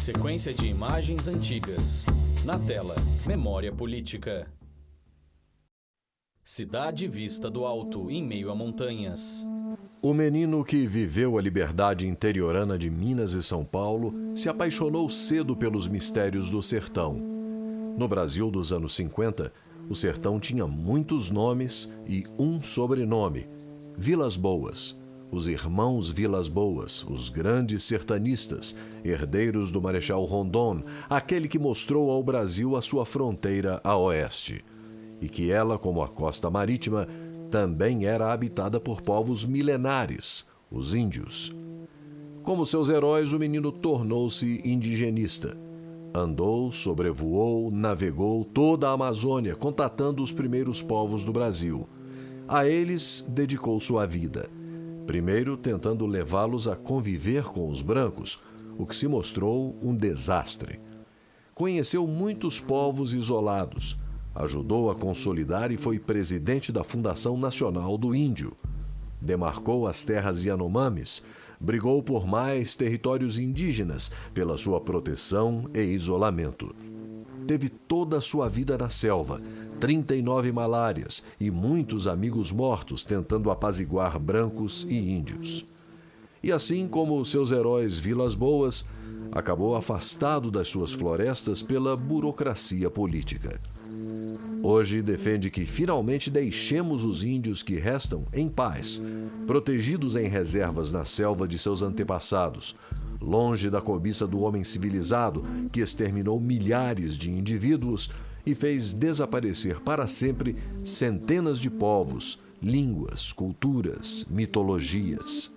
Sequência de imagens antigas. Na tela, memória política. Cidade vista do alto, em meio a montanhas. O menino que viveu a liberdade interiorana de Minas e São Paulo se apaixonou cedo pelos mistérios do sertão. No Brasil dos anos 50, o sertão tinha muitos nomes e um sobrenome: Vilas Boas. Os irmãos Vilas Boas, os grandes sertanistas, herdeiros do Marechal Rondon, aquele que mostrou ao Brasil a sua fronteira a oeste. E que ela, como a costa marítima, também era habitada por povos milenares, os índios. Como seus heróis, o menino tornou-se indigenista. Andou, sobrevoou, navegou toda a Amazônia, contatando os primeiros povos do Brasil. A eles dedicou sua vida. Primeiro tentando levá-los a conviver com os brancos, o que se mostrou um desastre. Conheceu muitos povos isolados, ajudou a consolidar e foi presidente da Fundação Nacional do Índio. Demarcou as terras Yanomamis, brigou por mais territórios indígenas pela sua proteção e isolamento. Teve toda a sua vida na selva, 39 malárias e muitos amigos mortos tentando apaziguar brancos e índios. E assim como seus heróis Vilas Boas, acabou afastado das suas florestas pela burocracia política. Hoje defende que finalmente deixemos os índios que restam em paz, protegidos em reservas na selva de seus antepassados, longe da cobiça do homem civilizado que exterminou milhares de indivíduos e fez desaparecer para sempre centenas de povos, línguas, culturas, mitologias.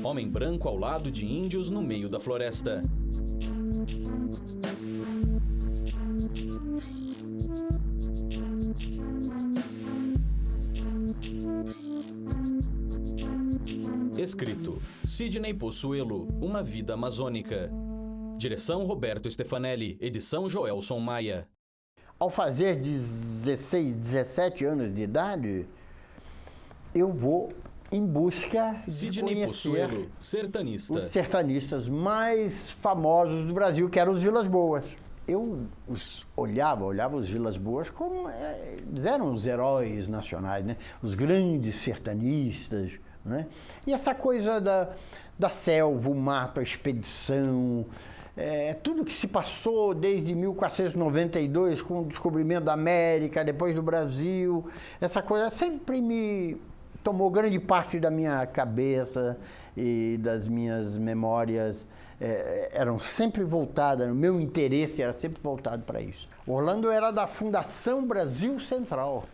Homem branco ao lado de índios no meio da floresta. Escrito: Sidney Possuelo, Uma Vida Amazônica. Direção: Roberto Stefanelli. Edição: Joelson Maia. Ao fazer 16, 17 anos de idade, eu vou em busca de Sidney Possuelo, sertanista. os sertanistas mais famosos do Brasil, que eram os Vilas Boas. Eu olhava os Vilas Boas como eles eram os heróis nacionais, né? Os grandes sertanistas, né? E essa coisa da selva, o mato, a expedição, tudo que se passou desde 1492, com o descobrimento da América, depois do Brasil, essa coisa sempre me tomou grande parte da minha cabeça e das minhas memórias. Eram sempre voltadas, o meu interesse era sempre voltado para isso. Orlando era da Fundação Brasil Central,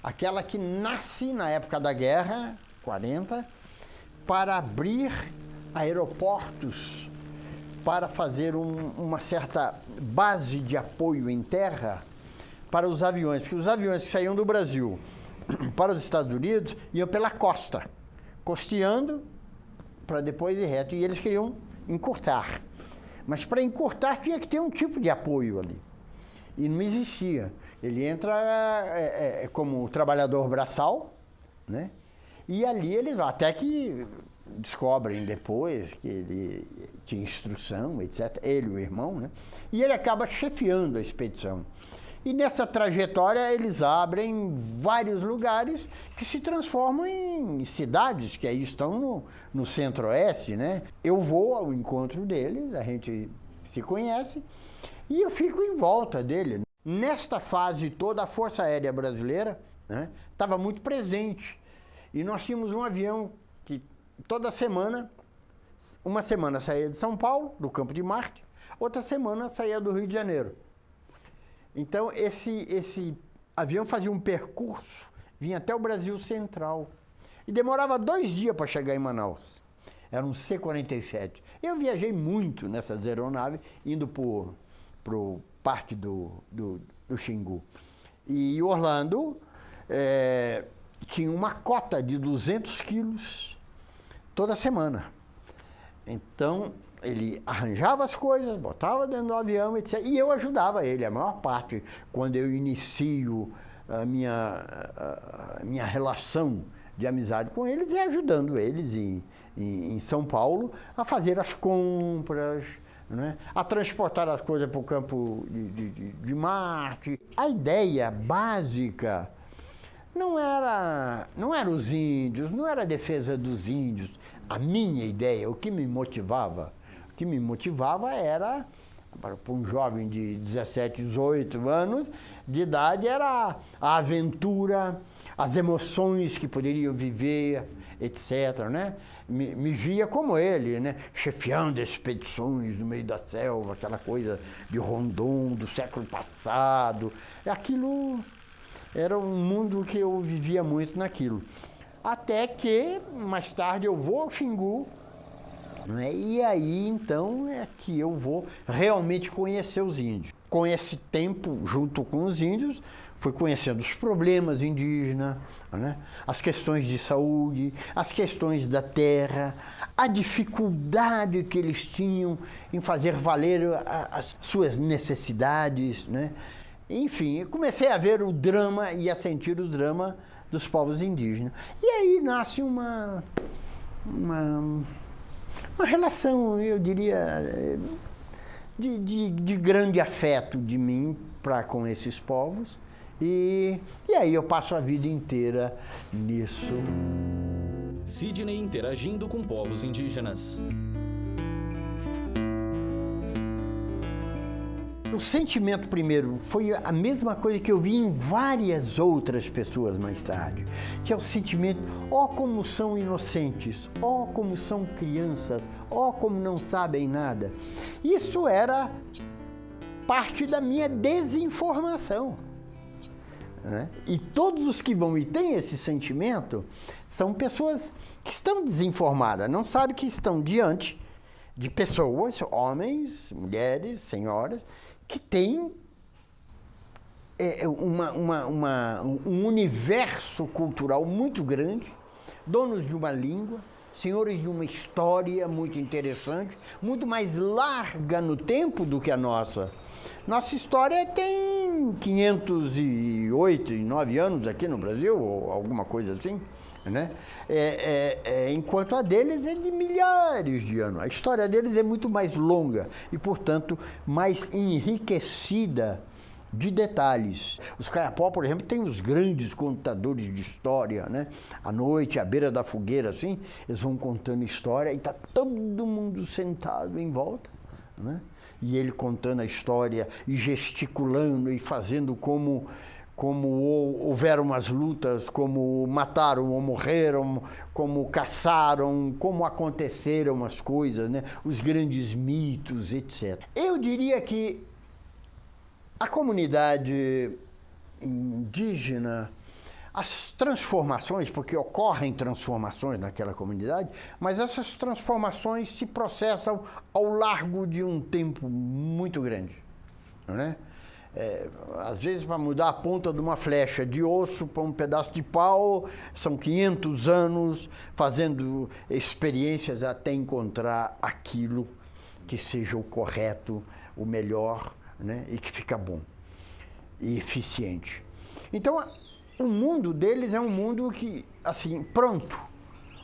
aquela que nasce na época da guerra, 40, para abrir aeroportos, para fazer uma certa base de apoio em terra para os aviões, porque os aviões que saíam do Brasil para os Estados Unidos iam pela costa, costeando para depois ir reto, e eles queriam encurtar. Mas para encurtar tinha que ter um tipo de apoio ali. E não existia. Ele entra como trabalhador braçal, né? E ali eles vão, até que descobrem depois que ele tinha instrução, etc. Ele e o irmão, né? E ele acaba chefiando a expedição. E nessa trajetória eles abrem vários lugares que se transformam em cidades, que aí estão no centro-oeste, né? Eu vou ao encontro deles, a gente se conhece, e eu fico em volta dele. Nesta fase toda, a Força Aérea Brasileira, né, estava muito presente. E nós tínhamos um avião que toda semana, uma semana saía de São Paulo, do Campo de Marte, outra semana saía do Rio de Janeiro. Então, esse avião fazia um percurso, vinha até o Brasil Central. E demorava 2 dias para chegar em Manaus. Era um C-47. Eu viajei muito nessas aeronaves, indo para o Parque do Xingu. E Orlando tinha uma cota de 200 quilos toda semana. Então, ele arranjava as coisas, botava dentro do avião, etc. E eu ajudava ele, a maior parte, quando eu inicio a minha relação de amizade com eles e ajudando eles em São Paulo a fazer as compras, né? A transportar as coisas para o campo de Marte. A ideia básica não era os índios, não era a defesa dos índios. A minha ideia, o que me motivava era, para um jovem de 17, 18 anos de idade, era a aventura, as emoções que poderiam viver, etc., né? Me via como ele, né? Chefiando expedições no meio da selva, aquela coisa de Rondon do século passado. Aquilo era um mundo que eu vivia muito naquilo. Até que, mais tarde, eu vou ao Xingu, né? E aí, então, é que eu vou realmente conhecer os índios. Com esse tempo, junto com os índios, fui conhecendo os problemas indígenas, né? As questões de saúde, as questões da terra, a dificuldade que eles tinham em fazer valer as suas necessidades, né? Enfim, eu comecei a ver o drama e a sentir o drama dos povos indígenas. E aí nasce uma relação, eu diria, de grande afeto de mim para com esses povos. E aí eu passo a vida inteira nisso. Sidney interagindo com povos indígenas. O sentimento primeiro foi a mesma coisa que eu vi em várias outras pessoas mais tarde, que é o sentimento, como são inocentes, como são crianças, como não sabem nada. Isso era parte da minha desinformação, né? E todos os que vão e têm esse sentimento são pessoas que estão desinformadas, não sabem que estão diante de pessoas, homens, mulheres, senhoras, que têm um universo cultural muito grande, donos de uma língua, senhores de uma história muito interessante, muito mais larga no tempo do que a nossa. Nossa história tem 508, 9 anos aqui no Brasil, ou alguma coisa assim, né? Enquanto a deles é de milhares de anos. A história deles é muito mais longa e, portanto, mais enriquecida de detalhes. Os Kayapó, por exemplo, têm os grandes contadores de história, né? À noite, à beira da fogueira, assim, eles vão contando história e está todo mundo sentado em volta, né? E ele contando a história e gesticulando e fazendo como houveram as lutas, como mataram ou morreram, como caçaram, como aconteceram as coisas, né? Os grandes mitos, etc. Eu diria que a comunidade indígena, as transformações, porque ocorrem transformações naquela comunidade, mas essas transformações se processam ao largo de um tempo muito grande, né? Às vezes, para mudar a ponta de uma flecha de osso para um pedaço de pau, são 500 anos fazendo experiências até encontrar aquilo que seja o correto, o melhor, né? E que fica bom e eficiente. Então, o mundo deles é um mundo que, assim, pronto.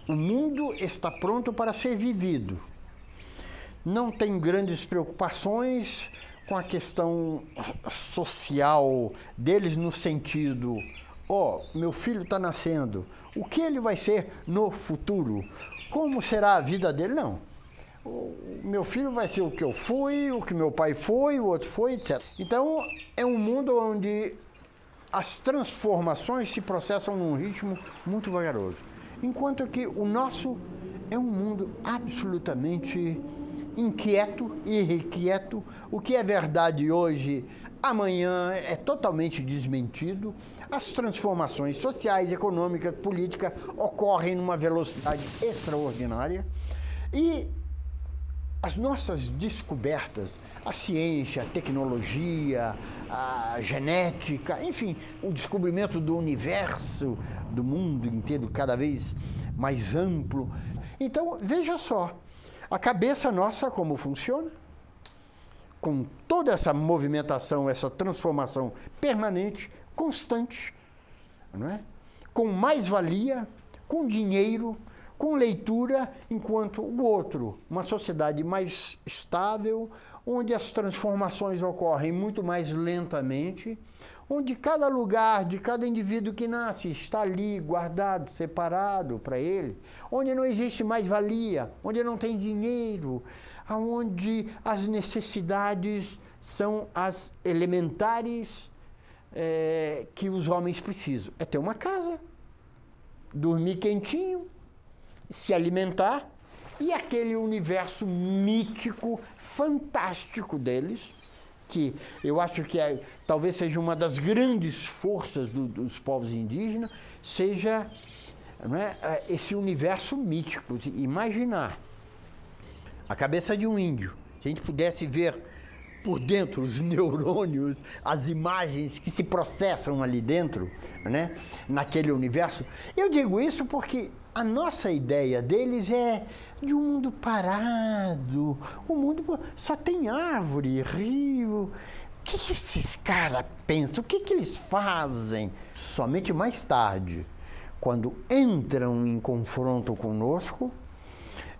O mundo está pronto para ser vivido. Não tem grandes preocupações com a questão social deles no sentido, meu filho está nascendo, o que ele vai ser no futuro? Como será a vida dele? Não. O meu filho vai ser o que eu fui, o que meu pai foi, o outro foi, etc. Então, é um mundo onde as transformações se processam num ritmo muito vagaroso. Enquanto que o nosso é um mundo absolutamente inquieto e irrequieto. O que é verdade hoje, amanhã é totalmente desmentido. As transformações sociais, econômicas, políticas ocorrem numa velocidade extraordinária. E as nossas descobertas, a ciência, a tecnologia, a genética, enfim, o descobrimento do universo, do mundo inteiro, cada vez mais amplo. Então, veja só, a cabeça nossa como funciona, com toda essa movimentação, essa transformação permanente, constante, não é? Com mais-valia, com dinheiro, com leitura, enquanto o outro, uma sociedade mais estável, onde as transformações ocorrem muito mais lentamente, onde cada lugar de cada indivíduo que nasce está ali guardado, separado para ele, onde não existe mais-valia, onde não tem dinheiro, onde as necessidades são as elementares que os homens precisam. É ter uma casa, dormir quentinho, se alimentar, e aquele universo mítico, fantástico deles, que eu acho que talvez seja uma das grandes forças dos povos indígenas, seja, não é, esse universo mítico, de imaginar a cabeça de um índio. Se a gente pudesse ver por dentro os neurônios, as imagens que se processam ali dentro, né, naquele universo. Eu digo isso porque a nossa ideia deles é de um mundo parado, um mundo só tem árvore, rio. O que esses caras pensam? O que eles fazem? Somente mais tarde, quando entram em confronto conosco,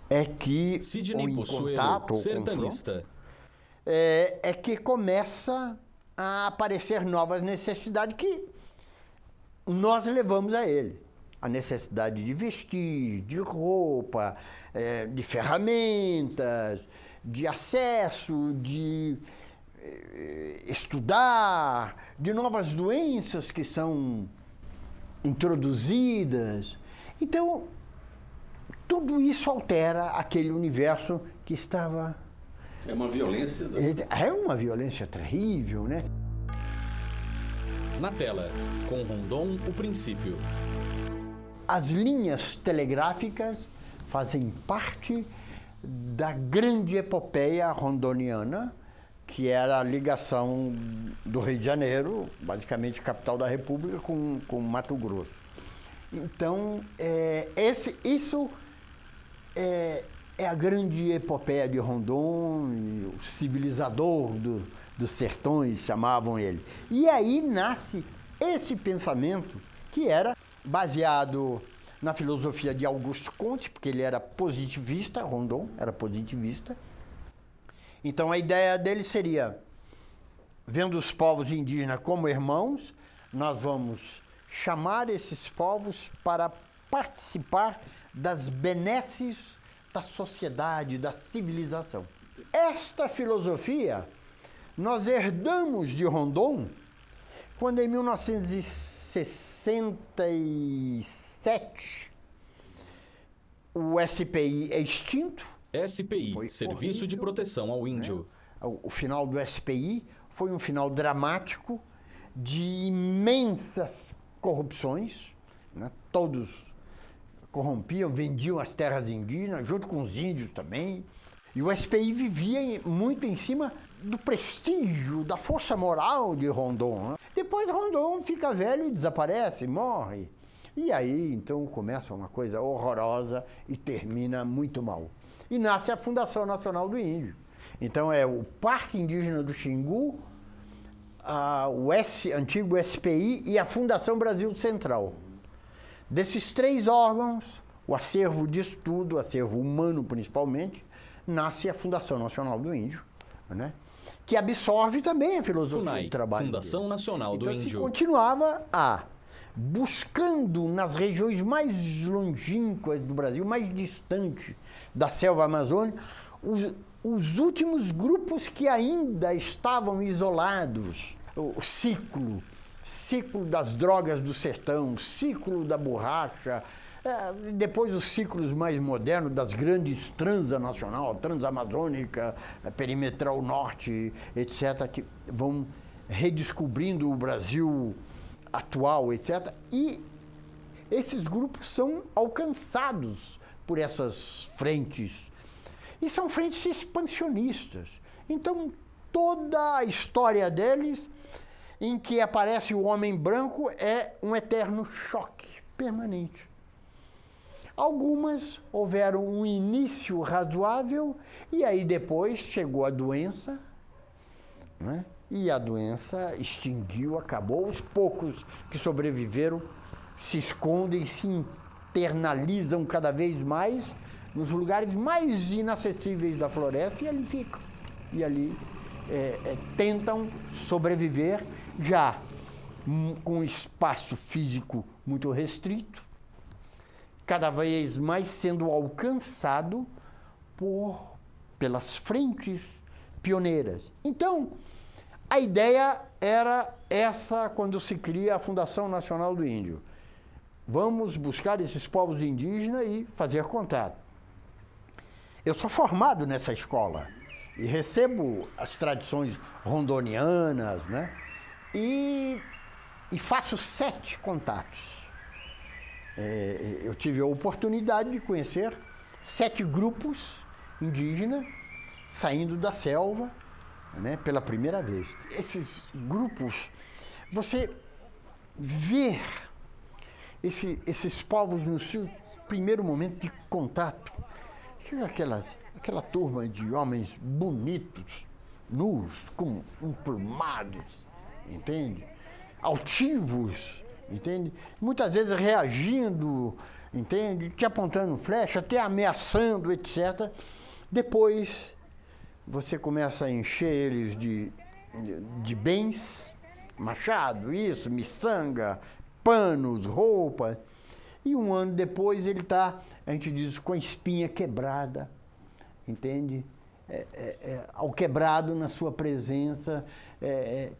é que, Sidney ou em Possuelo, contato, ou sertanista. confronto, é que começa a aparecer novas necessidades que nós levamos a ele. A necessidade de vestir, de roupa, de ferramentas, de acesso, de estudar, de novas doenças que são introduzidas. Então, tudo isso altera aquele universo que estava... É uma violência. É uma violência terrível, né? Na tela, com Rondon, o princípio. As linhas telegráficas fazem parte da grande epopeia rondoniana, que era a ligação do Rio de Janeiro, basicamente capital da República, com Mato Grosso. Então, isso é a grande epopeia de Rondon, e o civilizador dos sertões, chamavam ele. E aí nasce esse pensamento que era baseado na filosofia de Auguste Comte, porque ele era positivista, Rondon era positivista. Então a ideia dele seria, vendo os povos indígenas como irmãos, nós vamos chamar esses povos para participar das benesses da sociedade, da civilização. Esta filosofia nós herdamos de Rondon quando em 1967 o SPI é extinto. SPI, Serviço horrível, de Proteção ao Índio. Né? O final do SPI foi um final dramático de imensas corrupções, né? Todos corrompiam, vendiam as terras indígenas, junto com os índios também. E o SPI vivia muito em cima do prestígio, da força moral de Rondon. Né? Depois Rondon fica velho e desaparece, morre. E aí, então, começa uma coisa horrorosa e termina muito mal. E nasce a Fundação Nacional do Índio. Então, é o Parque Indígena do Xingu, o antigo SPI e a Fundação Brasil Central. Desses três órgãos, o acervo de estudo, o acervo humano principalmente, nasce a Fundação Nacional do Índio, né? Que absorve também a filosofia FUNAI, do trabalho Fundação dele. Nacional do Então, se Índio. continuava buscando nas regiões mais longínquas do Brasil, mais distantes da selva amazônica, os últimos grupos que ainda estavam isolados. O ciclo das drogas do sertão, o ciclo da borracha, depois os ciclos mais modernos das grandes transnacional, transamazônica, perimetral norte, etc., que vão redescobrindo o Brasil atual, etc. E esses grupos são alcançados por essas frentes. E são frentes expansionistas. Então, toda a história deles, em que aparece o homem branco, é um eterno choque permanente. Algumas houveram um início razoável, e aí depois chegou a doença, né? E a doença extinguiu, acabou. Os poucos que sobreviveram se escondem, se paternalizam cada vez mais nos lugares mais inacessíveis da floresta e ali ficam. E ali tentam sobreviver já com espaço físico muito restrito, cada vez mais sendo alcançado pelas frentes pioneiras. Então, a ideia era essa quando se cria a Fundação Nacional do Índio. Vamos buscar esses povos indígenas e fazer contato. Eu sou formado nessa escola e recebo as tradições rondonianas, né? E faço 7 contatos. Eu tive a oportunidade de conhecer 7 grupos indígenas saindo da selva, né, pela primeira vez. Esses grupos, você vê esses povos no seu primeiro momento de contato, aquela turma de homens bonitos, nus, emplumados, entende? Altivos, entende? Muitas vezes reagindo, entende? Te apontando flecha, até ameaçando, etc. Depois você começa a encher eles de bens, machado, isso, miçanga, panos, roupas. E um ano depois ele está, a gente diz, com a espinha quebrada, entende? Ao quebrado na sua presença,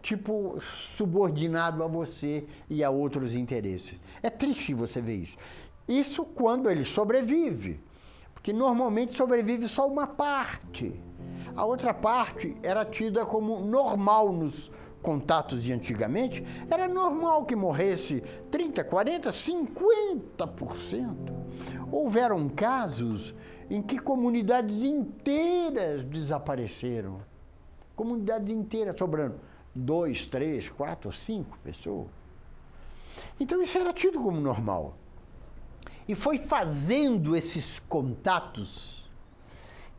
tipo subordinado a você e a outros interesses. É triste você ver isso. Isso quando ele sobrevive, porque normalmente sobrevive só uma parte. A outra parte era tida como normal nos contatos de antigamente, era normal que morresse 30%, 40%, 50%. Houveram casos em que comunidades inteiras desapareceram. Comunidades inteiras, sobrando 2, 3, 4, 5 pessoas. Então isso era tido como normal. E foi fazendo esses contatos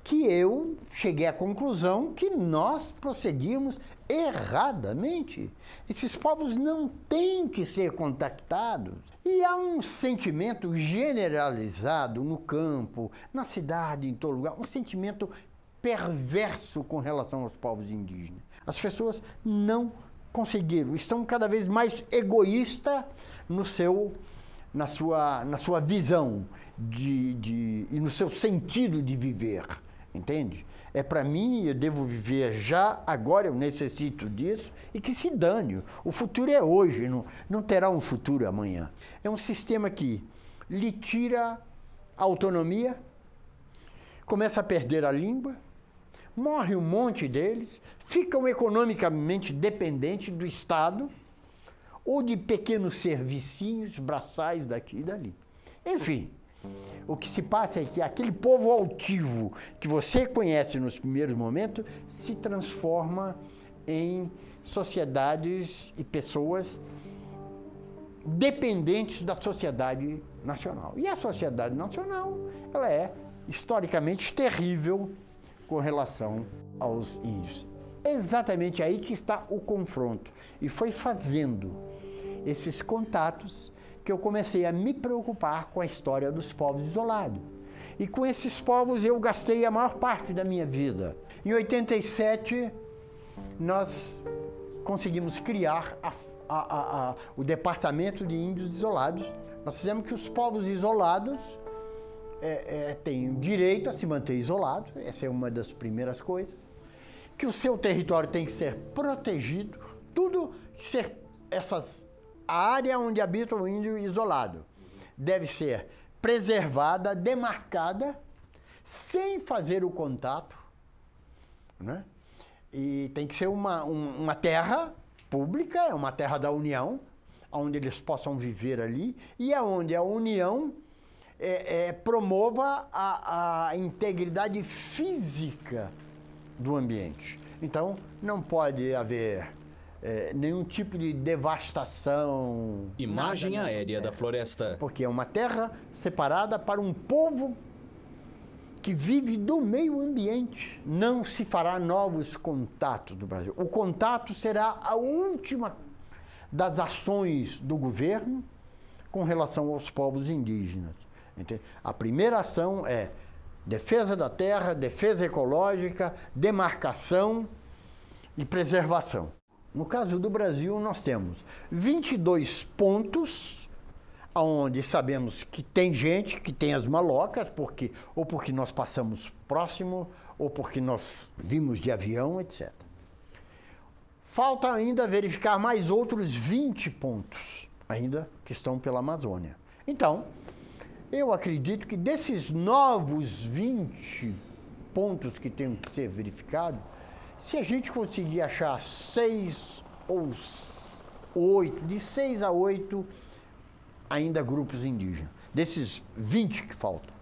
que eu cheguei à conclusão que nós procedíamos erradamente. Esses povos não têm que ser contactados. E há um sentimento generalizado no campo, na cidade, em todo lugar, um sentimento perverso com relação aos povos indígenas. As pessoas não conseguiram, estão cada vez mais egoístas na sua visão e no seu sentido de viver. Entende? Para mim, eu devo viver já, agora eu necessito disso, e que se dane. O futuro é hoje, não terá um futuro amanhã. É um sistema que lhe tira a autonomia, começa a perder a língua, morre um monte deles, ficam economicamente dependentes do Estado ou de pequenos servicinhos, braçais daqui e dali. Enfim, o que se passa é que aquele povo altivo que você conhece nos primeiros momentos se transforma em sociedades e pessoas dependentes da sociedade nacional. E a sociedade nacional, ela é historicamente terrível com relação aos índios. É exatamente aí que está o confronto. E foi fazendo esses contatos que eu comecei a me preocupar com a história dos povos isolados. E com esses povos eu gastei a maior parte da minha vida. Em 87, nós conseguimos criar o Departamento de Índios Isolados. Nós fizemos que os povos isolados têm direito a se manter isolados, essa é uma das primeiras coisas, que o seu território tem que ser protegido, tudo a área onde habita o índio isolado deve ser preservada, demarcada, sem fazer o contato, né? E tem que ser uma terra pública, é uma terra da União, onde eles possam viver ali, e onde a União promova a integridade física do ambiente. Então, não pode haver nenhum tipo de devastação. Imagem aérea da floresta. Porque é uma terra separada para um povo que vive do meio ambiente. Não se fará novos contatos do Brasil. O contato será a última das ações do governo com relação aos povos indígenas. Entende? A primeira ação é defesa da terra, defesa ecológica, demarcação e preservação. No caso do Brasil, nós temos 22 pontos, onde sabemos que tem gente, que tem as malocas, ou porque nós passamos próximo, ou porque nós vimos de avião, etc. Falta ainda verificar mais outros 20 pontos, ainda que estão pela Amazônia. Então, eu acredito que desses novos 20 pontos que têm que ser verificados, se a gente conseguir achar 6 ou 8, de 6 a 8, ainda grupos indígenas. Desses 20 que faltam,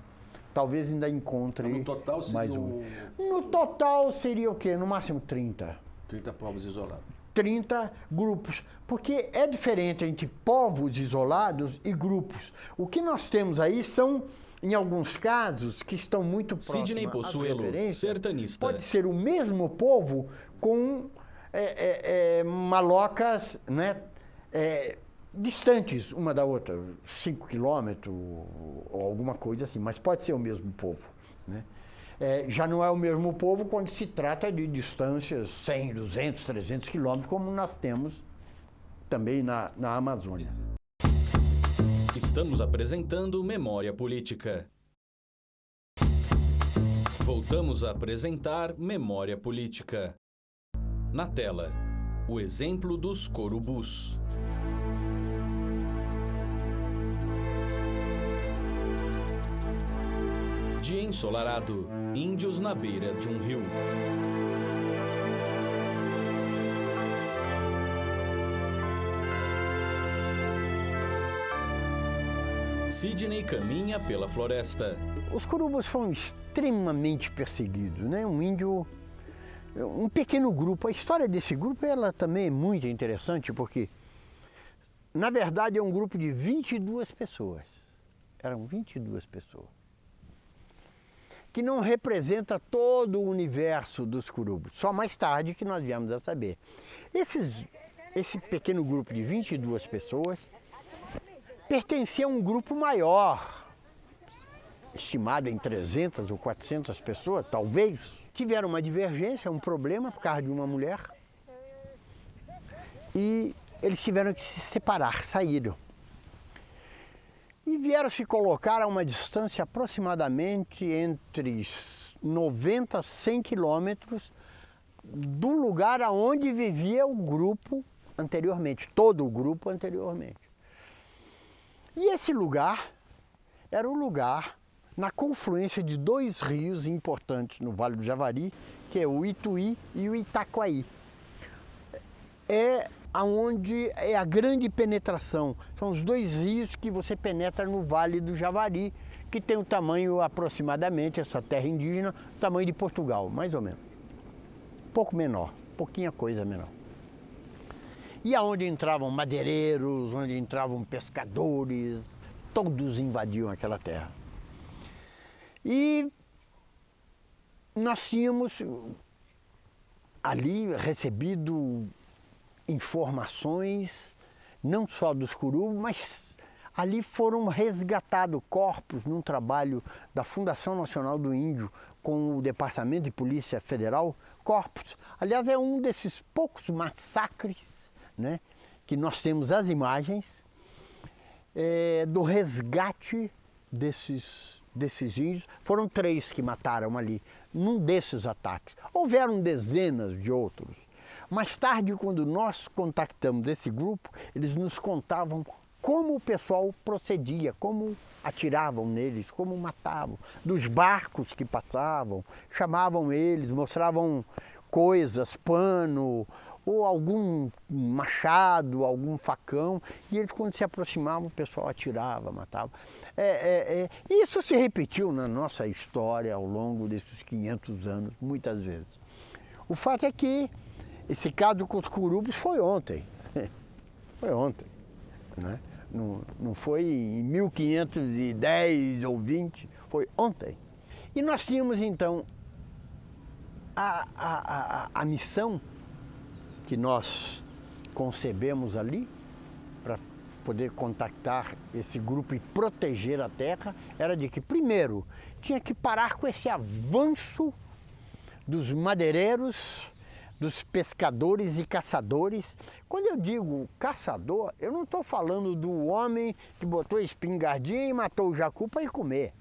talvez ainda encontre então, no total seria mais um. No total seria o quê? No máximo 30. 30 povos isolados. 30 grupos, porque é diferente entre povos isolados e grupos. O que nós temos aí são, em alguns casos, que estão muito próximos. Sidney Possuelo, sertanista. Pode ser o mesmo povo com malocas, né, distantes uma da outra, 5 quilômetros ou alguma coisa assim, mas pode ser o mesmo povo, né? Já não é o mesmo povo quando se trata de distâncias 100, 200, 300 quilômetros, como nós temos também na Amazônia. Estamos apresentando Memória Política. Voltamos a apresentar Memória Política. Na tela, o exemplo dos corubus. Dia ensolarado, índios na beira de um rio. Sidney caminha pela floresta. Os corubus foram extremamente perseguidos, né? Um pequeno grupo. A história desse grupo, ela também é muito interessante, porque, na verdade, é um grupo de 22 pessoas. Eram 22 pessoas. Que não representa todo o universo dos curubus. Só mais tarde que nós viemos a saber. Esse pequeno grupo de 22 pessoas pertencia a um grupo maior, estimado em 300 ou 400 pessoas, talvez. Tiveram uma divergência, um problema por causa de uma mulher. E eles tiveram que se separar, saíram. E vieram se colocar a uma distância aproximadamente entre 90 a 100 quilômetros do lugar aonde vivia o grupo anteriormente, todo o grupo anteriormente. E esse lugar era o lugar na confluência de dois rios importantes no Vale do Javari, que é o Ituí e o Itacoaí. É aonde é a grande penetração. São os dois rios que você penetra no Vale do Javari, que tem o tamanho aproximadamente, essa terra indígena, o tamanho de Portugal, mais ou menos. Pouco menor, pouquinha coisa menor. E aonde entravam madeireiros, onde entravam pescadores, todos invadiam aquela terra. E nós tínhamos ali recebido informações, não só dos curubus, mas ali foram resgatados corpos num trabalho da Fundação Nacional do Índio com o Departamento de Polícia Federal, corpos. Aliás, é um desses poucos massacres, né, que nós temos as imagens do resgate desses índios. Foram 3 que mataram ali, num desses ataques. Houveram dezenas de outros. Mais tarde, quando nós contactamos esse grupo, eles nos contavam como o pessoal procedia, como atiravam neles, como matavam, dos barcos que passavam, chamavam eles, mostravam coisas, pano, ou algum machado, algum facão, e eles, quando se aproximavam, o pessoal atirava, matava. Isso se repetiu na nossa história ao longo desses 500 anos, muitas vezes. O fato é que esse caso com os curubus foi ontem. Foi ontem, né? Não foi em 1510 ou 20, foi ontem. E nós tínhamos, então, a missão que nós concebemos ali para poder contactar esse grupo e proteger a terra era de que, primeiro, tinha que parar com esse avanço dos madeireiros, dos pescadores e caçadores. Quando eu digo caçador, eu não estou falando do homem que botou a espingardinha e matou o jacu para ir comer.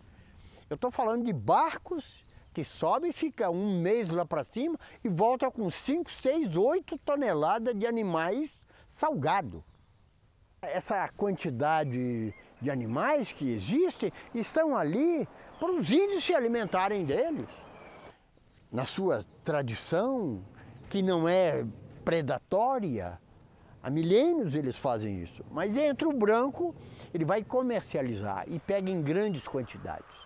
Eu estou falando de barcos que sobe e fica um mês lá para cima e volta com 5, 6, 8 toneladas de animais salgados. Essa quantidade de animais que existem estão ali para os índios se alimentarem deles. Na sua tradição, que não é predatória, há milênios eles fazem isso. Mas entra o branco, ele vai comercializar e pega em grandes quantidades.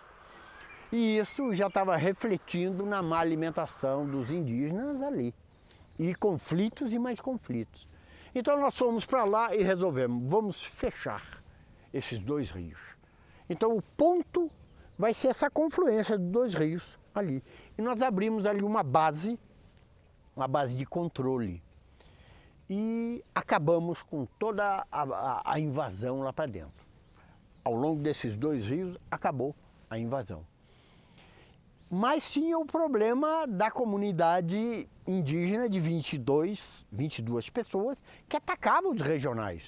E isso já estava refletindo na má alimentação dos indígenas ali. E conflitos e mais conflitos. Então nós fomos para lá e resolvemos, vamos fechar esses dois rios. Então o ponto vai ser essa confluência dos dois rios ali. E nós abrimos ali uma base de controle. E acabamos com toda a invasão lá para dentro. Ao longo desses dois rios acabou a invasão. Mas tinha o problema da comunidade indígena de 22 pessoas que atacavam os regionais.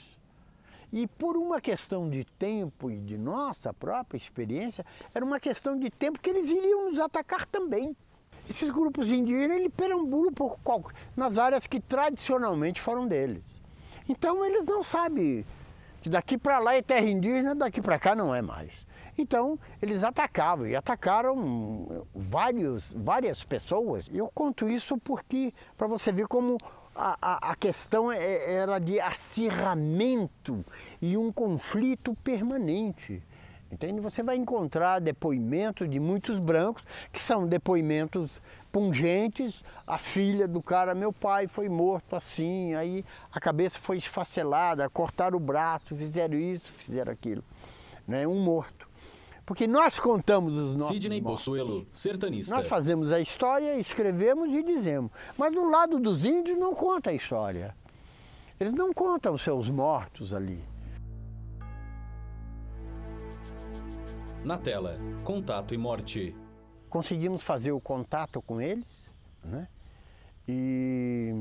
E por uma questão de tempo e de nossa própria experiência, era uma questão de tempo que eles iriam nos atacar também. Esses grupos indígenas, eles perambulam nas áreas que tradicionalmente foram deles. Então eles não sabem que daqui para lá é terra indígena, daqui para cá não é mais. Então, eles atacavam e atacaram várias pessoas. Eu conto isso porque, para você ver como a questão era de acirramento e um conflito permanente. Entende? Você vai encontrar depoimentos de muitos brancos, que são depoimentos pungentes. A filha do cara, meu pai foi morto assim, aí a cabeça foi esfacelada, cortaram o braço, fizeram isso, fizeram aquilo. Né? Um morto. Porque nós contamos os nossos Sidney mortos. Possuelo, sertanista. Nós fazemos a história, escrevemos e dizemos. Mas do lado dos índios não conta a história. Eles não contam os seus mortos ali. Na tela, Contato e Morte. Conseguimos fazer o contato com eles, né? E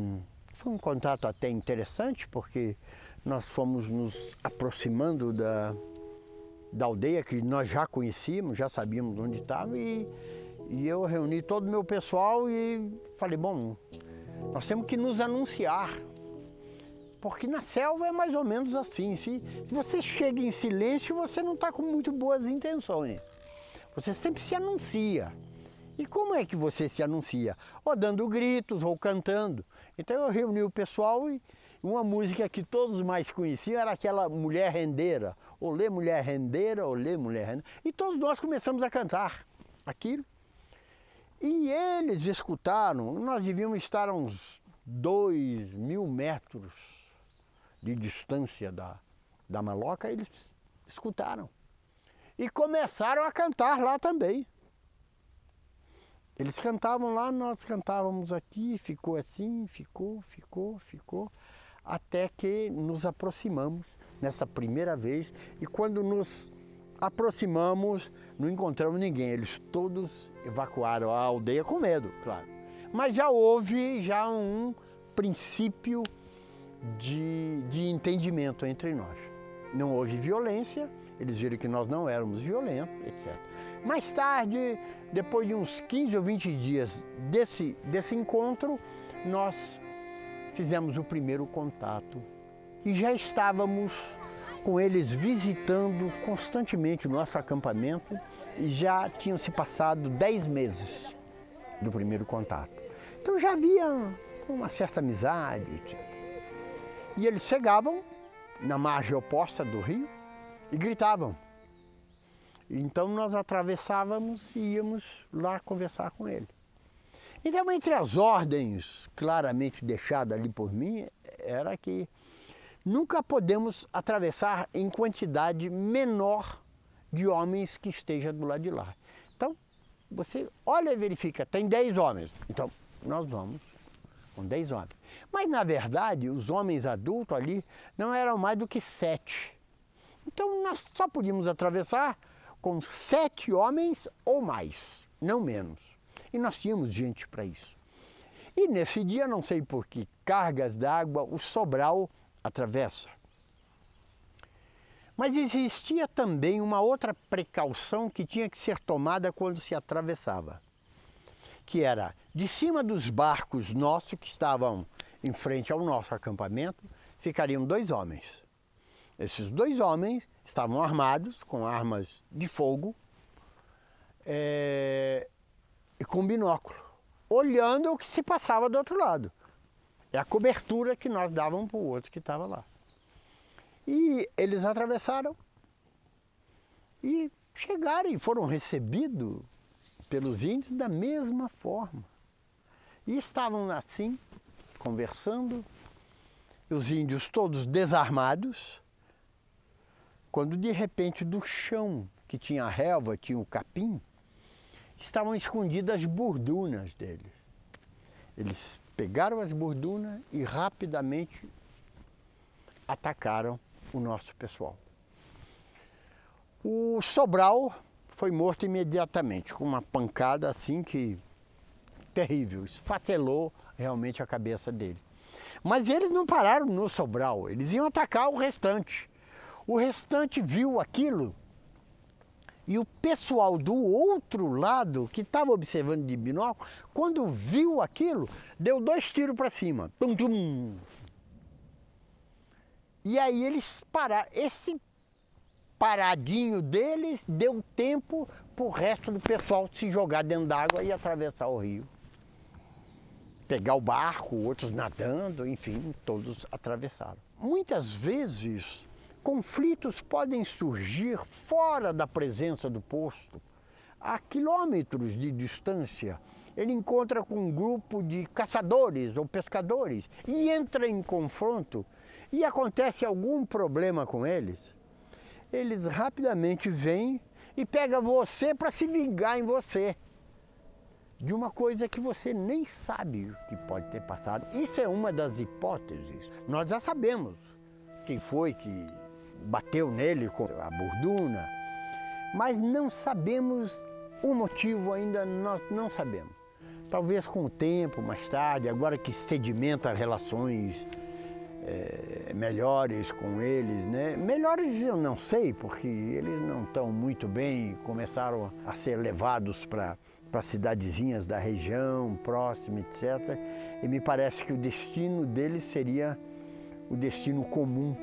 foi um contato até interessante, porque nós fomos nos aproximando da aldeia que nós já conhecíamos, já sabíamos onde estava, e eu reuni todo o meu pessoal e falei, bom, nós temos que nos anunciar, porque na selva é mais ou menos assim, se você chega em silêncio, você não está com muito boas intenções, você sempre se anuncia. E como é que você se anuncia? Ou dando gritos, ou cantando. Então eu reuni o pessoal e uma música que todos mais conheciam era aquela Mulher Rendeira. Olê, mulher rendeira, olê, mulher rendeira. E todos nós começamos a cantar aquilo. E eles escutaram, nós devíamos estar a uns 2.000 metros de distância da maloca, eles escutaram. E começaram a cantar lá também. Eles cantavam lá, nós cantávamos aqui, ficou assim, ficou, até que nos aproximamos nessa primeira vez. E quando nos aproximamos, não encontramos ninguém. Eles todos evacuaram a aldeia com medo, claro. Mas já houve um princípio de entendimento entre nós. Não houve violência, eles viram que nós não éramos violentos, etc. Mais tarde, depois de uns 15 ou 20 dias desse encontro, nós fizemos o primeiro contato e já estávamos com eles visitando constantemente o nosso acampamento e já tinham se passado 10 meses do primeiro contato. Então já havia uma certa amizade, etc. E eles chegavam na margem oposta do rio e gritavam. Então nós atravessávamos e íamos lá conversar com ele. Então, entre as ordens claramente deixadas ali por mim, era que nunca podemos atravessar em quantidade menor de homens que esteja do lado de lá. Então, você olha e verifica, tem 10 homens. Então, nós vamos com 10 homens. Mas, na verdade, os homens adultos ali não eram mais do que 7. Então nós só podíamos atravessar com 7 homens ou mais, não menos. E nós tínhamos gente para isso. E nesse dia, não sei por que cargas d'água, o Sobral atravessa. Mas existia também uma outra precaução que tinha que ser tomada quando se atravessava, que era de cima dos barcos nossos que estavam em frente ao nosso acampamento, ficariam 2 homens. Esses 2 homens estavam armados com armas de fogo e com binóculo, olhando o que se passava do outro lado. É a cobertura que nós dávamos para o outro que estava lá. E eles atravessaram e chegaram e foram recebidos pelos índios da mesma forma. E estavam assim, conversando, os índios todos desarmados, quando de repente do chão, que tinha a relva, tinha o capim, estavam escondidas as burdunas deles. Eles pegaram as burdunas e rapidamente atacaram o nosso pessoal. O Sobral foi morto imediatamente, com uma pancada assim que terrível, esfacelou realmente a cabeça dele. Mas eles não pararam no Sobral, eles iam atacar o restante. O restante viu aquilo e o pessoal do outro lado, que estava observando de binóculo, quando viu aquilo, deu 2 tiros para cima. Tum, tum. E aí eles pararam. Esse paradinho deles deu tempo para o resto do pessoal se jogar dentro d'água e atravessar o rio. Pegar o barco, outros nadando, enfim, todos atravessaram. Muitas vezes, conflitos podem surgir fora da presença do posto. A quilômetros de distância, ele encontra com um grupo de caçadores ou pescadores e entra em confronto e acontece algum problema com eles. Eles rapidamente vêm e pegam você para se vingar em você de uma coisa que você nem sabe o que pode ter passado. Isso é uma das hipóteses. Nós já sabemos quem foi que bateu nele com a burduna, mas não sabemos o motivo ainda, nós não sabemos. Talvez com o tempo, mais tarde, agora que sedimenta relações melhores com eles, né? Melhores eu não sei, porque eles não estão muito bem, começaram a ser levados para cidadezinhas da região, próxima, etc. E me parece que o destino deles seria o destino comum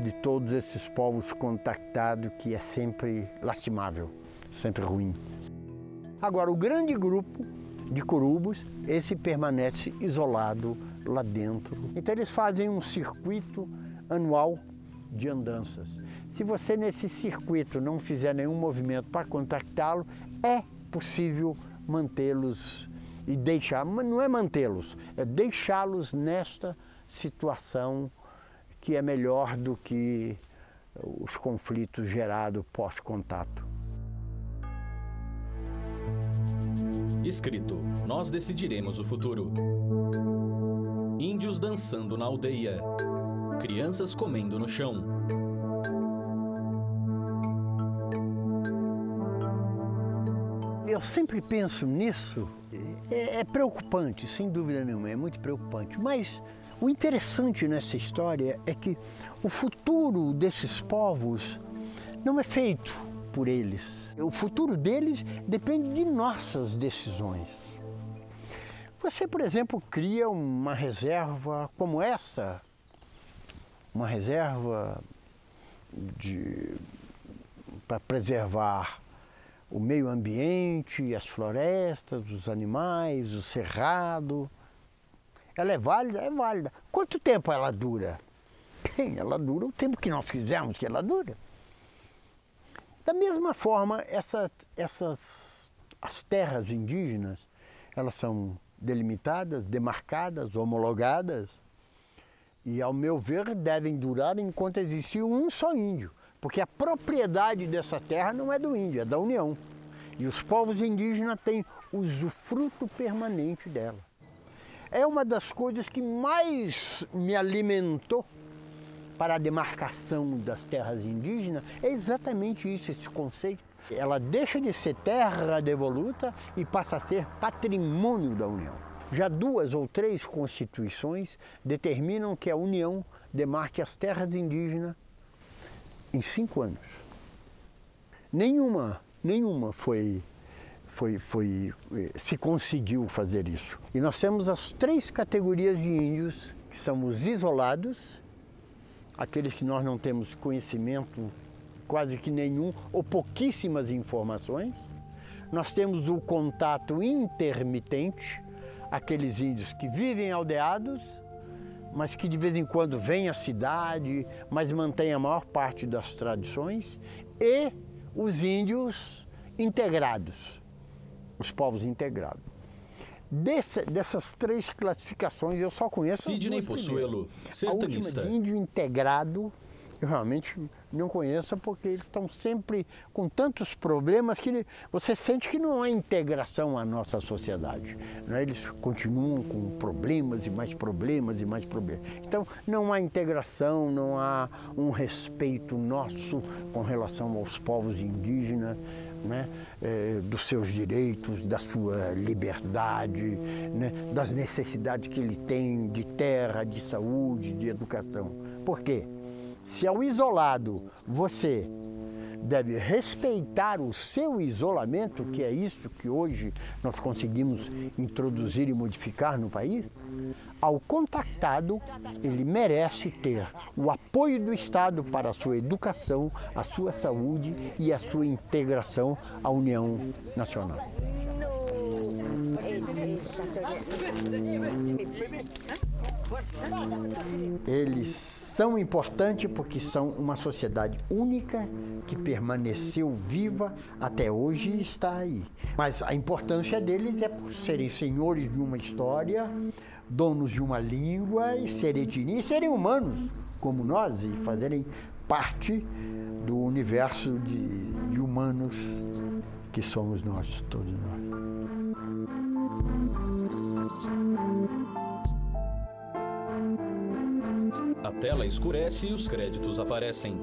de todos esses povos contactados, que é sempre lastimável, sempre ruim. Agora, o grande grupo de curubos, esse permanece isolado lá dentro. Então eles fazem um circuito anual de andanças. Se você nesse circuito não fizer nenhum movimento para contactá-lo, é possível mantê-los e deixar, mas não é mantê-los, é deixá-los nesta situação que é melhor do que os conflitos gerados pós-contato. Escrito: Nós decidiremos o futuro. Índios dançando na aldeia. Crianças comendo no chão. Eu sempre penso nisso. É preocupante, sem dúvida nenhuma, é muito preocupante. Mas o interessante nessa história é que o futuro desses povos não é feito por eles. O futuro deles depende de nossas decisões. Você, por exemplo, cria uma reserva como essa, uma reserva para preservar o meio ambiente, as florestas, os animais, o cerrado. Ela é válida? É válida. Quanto tempo ela dura? Bem, ela dura o tempo que nós quisermos que ela dure. Da mesma forma, as terras indígenas, elas são delimitadas, demarcadas, homologadas, e, ao meu ver, devem durar enquanto existir um só índio, porque a propriedade dessa terra não é do índio, é da União. E os povos indígenas têm usufruto permanente dela. É uma das coisas que mais me alimentou para a demarcação das terras indígenas é exatamente isso, esse conceito. Ela deixa de ser terra devoluta e passa a ser patrimônio da União. Já 2 ou 3 constituições determinam que a União demarque as terras indígenas em 5 anos. Nenhuma se conseguiu fazer isso. E nós temos as 3 categorias de índios, que são os isolados, aqueles que nós não temos conhecimento quase que nenhum ou pouquíssimas informações. Nós temos o contato intermitente, aqueles índios que vivem aldeados, mas que de vez em quando vêm à cidade, mas mantêm a maior parte das tradições, e os índios integrados, os povos integrados. Dessas 3 classificações eu só conheço Sidney Possuelo, sertanista. A última de índio integrado eu realmente não conheço, porque eles estão sempre com tantos problemas que você sente que não há integração à nossa sociedade, né? Eles continuam com problemas e mais problemas e mais problemas. Então não há integração, não há um respeito nosso com relação aos povos indígenas, né? Dos seus direitos, da sua liberdade, né? Das necessidades que eles têm de terra, de saúde, de educação. Por quê? Se ao isolado você deve respeitar o seu isolamento, que é isso que hoje nós conseguimos introduzir e modificar no país, ao contactado ele merece ter o apoio do Estado para a sua educação, a sua saúde e a sua integração à União Nacional. Eles são importantes porque são uma sociedade única que permaneceu viva até hoje e está aí. Mas a importância deles é por serem senhores de uma história, donos de uma língua e serem etnia, e serem humanos como nós e fazerem parte do universo de humanos que somos nós, todos nós. A tela escurece e os créditos aparecem.